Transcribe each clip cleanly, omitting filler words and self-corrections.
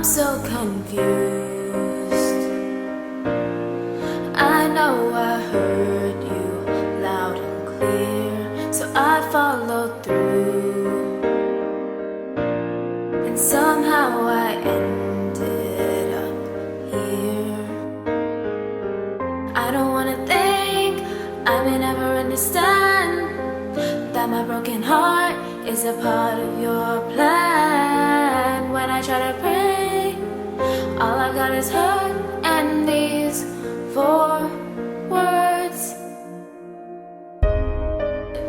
so confused. I know I heard you loud and clear, so I followed through. And somehow I ended up here. I don't wanna think, I may never understand that my broken heart is a part of your plan. When I try to pray, all I got is hurt and these 4 words.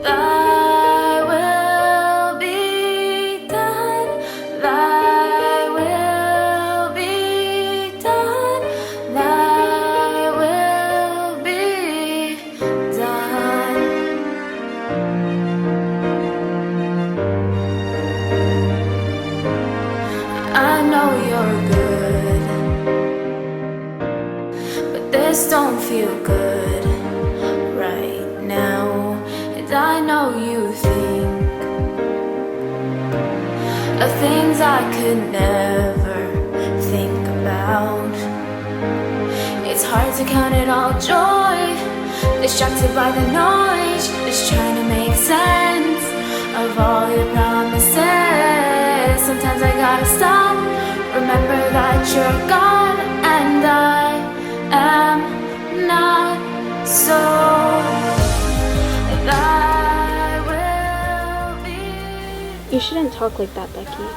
Thy will be done, thy will be done, thy will be done. I know you're good, but this don't feel good right now. And I know you think of things I could never think about. It's hard to count it all joy, distracted by the noise, just trying to make sense of all your promises. Sometimes I gotta stop, remember that you're God and I am not. So thy will be. You shouldn't talk like that, Becky.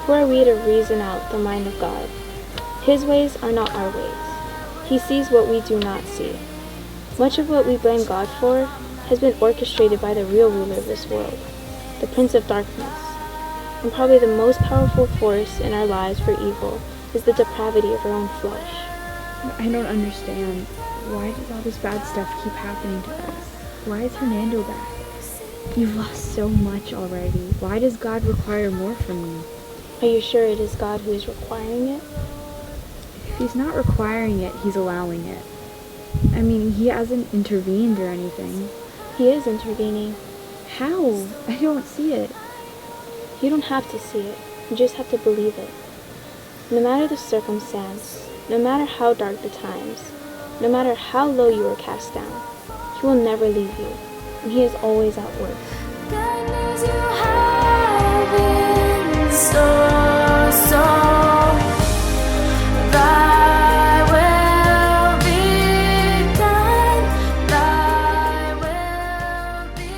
Who are we to reason out the mind of God? His ways are not our ways. He sees what we do not see. Much of what we blame God for has been orchestrated by the real ruler of this world, the Prince of Darkness. And probably the most powerful force in our lives for evil is the depravity of our own flesh. I don't understand. Why does all this bad stuff keep happening to us? Why is Hernando back? You've lost so much already. Why does God require more from you? Are you sure it is God who is requiring it? If he's not requiring it, he's allowing it. I mean, he hasn't intervened or anything. He is intervening. How? I don't see it. You don't have to see it. You just have to believe it. No matter the circumstance, no matter how dark the times, no matter how low you are cast down, he will never leave you, and he is always at work. Goodness, you have been so thy will be done, thy will be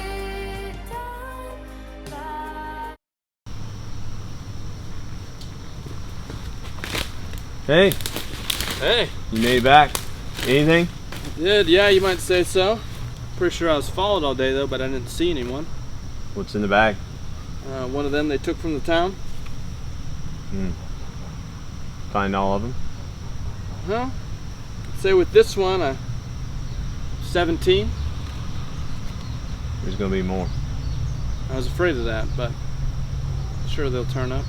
done. Hey, Hey, you made it back. Anything? I did, yeah, you might say so. Pretty sure I was followed all day though, but I didn't see anyone. What's in the bag? One of them they took from the town. Find all of them? Well, I'd say with this one, 17. There's gonna be more. I was afraid of that, but sure they'll turn up.